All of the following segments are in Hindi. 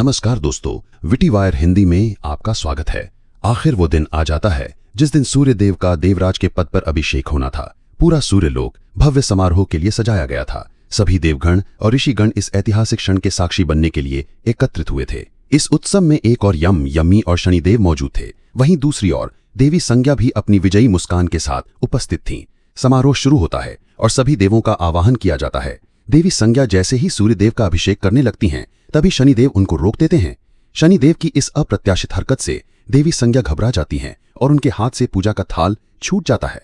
नमस्कार दोस्तों, विटी वायर हिंदी में आपका स्वागत है। आखिर वो दिन आ जाता है जिस दिन सूर्य देव का देवराज के पद पर अभिषेक होना था। पूरा सूर्यलोक भव्य समारोह के लिए सजाया गया था। सभी देवगण और ऋषिगण इस ऐतिहासिक क्षण के साक्षी बनने के लिए एकत्रित हुए थे। इस उत्सव में एक और यमी और शनिदेव मौजूद थे। वहीं दूसरी ओर देवी संज्ञा भी अपनी विजयी मुस्कान के साथ उपस्थित थीं। समारोह शुरू होता है और सभी देवों का आवाहन किया जाता है। देवी संज्ञा जैसे ही सूर्यदेव का अभिषेक करने लगती हैं, तभी शनिदेव उनको रोक देते हैं। शनिदेव की इस अप्रत्याशित हरकत से देवी संज्ञा घबरा जाती हैं और उनके हाथ से पूजा का थाल छूट जाता है।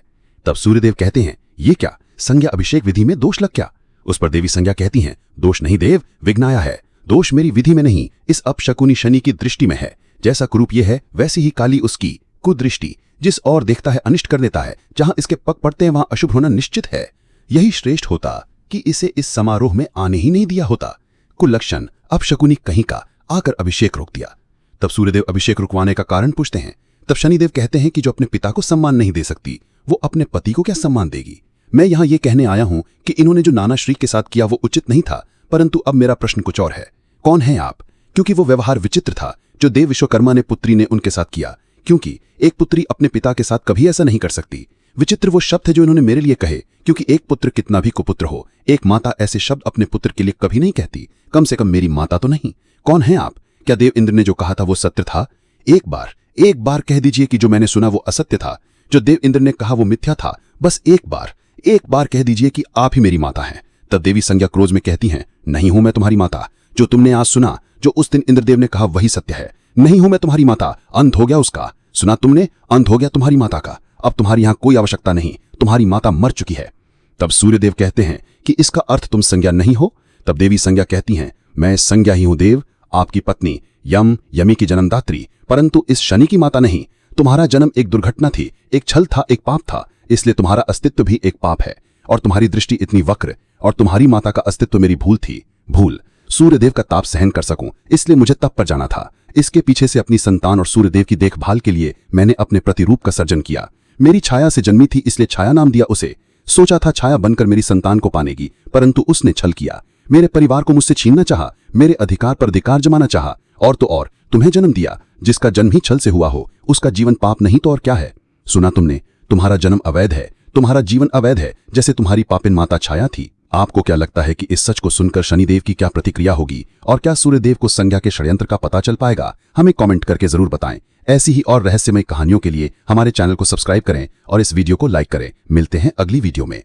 तब सूर्यदेव कहते हैं, ये क्या संज्ञा, अभिषेक विधि में दोष लग क्या? उस पर देवी संज्ञा कहती हैं, दोष नहीं देव, विघ्न आया है। दोष मेरी विधि में नहीं, इस अपशकुनी शनि की दृष्टि में है। जैसा कुरूप ये है, वैसी ही काली उसकी कुदृष्टि। जिस और देखता है अनिष्ट कर देता है, जहां इसके पग पड़ते हैं वहां अशुभ होना निश्चित है। यही श्रेष्ठ होता कि इसे इस समारोह में आने ही नहीं दिया होता। कुलक्षण अपशकुनी कहीं का आकर अभिषेक रोक दिया। तब सूर्यदेव अभिषेक रुकवाने का कारण पूछते हैं। तब शनिदेव कहते हैं कि जो अपने पिता को सम्मान नहीं दे सकती, वो अपने पति को क्या सम्मान देगी? मैं यहां ये कहने आया हूं कि इन्होंने जो नाना श्री के साथ किया वो उचित नहीं था, परंतु अब मेरा प्रश्न कुछ और है। कौन है आप? क्योंकि वो व्यवहार विचित्र था जो देव विश्वकर्मा ने पुत्री ने उनके साथ किया, क्योंकि एक पुत्री अपने पिता के साथ कभी ऐसा नहीं कर सकती। विचित्र वो शब्द है जो इन्होंने मेरे लिए कहे, क्योंकि एक पुत्र कितना भी कुपुत्र हो, एक माता ऐसे शब्द अपने पुत्र के लिए कभी नहीं कहती। कम से कम मेरी माता तो नहीं। कौन है आप? क्या देव इंद्र ने जो कहा था वो सत्य था? एक बार कह दीजिए कि जो मैंने सुना वो असत्य था, जो देव इंद्र ने कहा वो मिथ्या था। बस एक बार कह दीजिए कि आप ही मेरी माता हैं। तब देवी संज्ञा क्रोध में कहती हैं, नहीं हूं मैं तुम्हारी माता। जो तुमने आज सुना, जो उस दिन इंद्रदेव ने कहा, वही सत्य है। नहीं हूं मैं तुम्हारी माता। अंत हो गया उसका। सुना तुमने, अंत हो गया तुम्हारी माता का। अब तुम्हारी यहां कोई आवश्यकता नहीं, तुम्हारी माता मर चुकी है। तब सूर्यदेव कहते हैं कि इसका अर्थ तुम संज्ञा नहीं हो। तब देवी संज्ञा कहती हैं, मैं संज्ञा ही हूं देव, आपकी पत्नी यमी की जन्मदात्री, परंतु इस शनि की माता नहीं। तुम्हारा जन्म एक दुर्घटना थी, एक छल था, एक पाप था, इसलिए तुम्हारा अस्तित्व भी एक पाप है। और तुम्हारी दृष्टि इतनी वक्र, और तुम्हारी माता का अस्तित्व मेरी भूल थी। भूल सूर्यदेव का ताप सहन कर सकूं, इसलिए मुझे तप पर जाना था। इसके पीछे से अपनी संतान और सूर्यदेव की देखभाल के लिए मैंने अपने प्रतिरूप का सर्जन किया। मेरी छाया से जन्मी थी, इसलिए छाया नाम दिया उसे। सोचा था छाया बनकर मेरी संतान को पानेगी, परंतु उसने छल किया। मेरे परिवार को मुझसे छीनना चाहा, मेरे अधिकार पर अधिकार जमाना चाहा, और तो और तुम्हें जन्म दिया। जिसका जन्म ही छल से हुआ हो, उसका जीवन पाप नहीं तो और क्या है? सुना तुमने, तुम्हारा जन्म अवैध है, तुम्हारा जीवन अवैध है, जैसे तुम्हारी पापिन माता छाया थी। आपको क्या लगता है कि इस सच को सुनकर शनिदेव की क्या प्रतिक्रिया होगी, और क्या सूर्यदेव को संज्ञा के षड्यंत्र का पता चल पाएगा? हमें कमेंट करके जरूर बताएं। ऐसी ही और रहस्यमय कहानियों के लिए हमारे चैनल को सब्सक्राइब करें और इस वीडियो को लाइक करें। मिलते हैं अगली वीडियो में।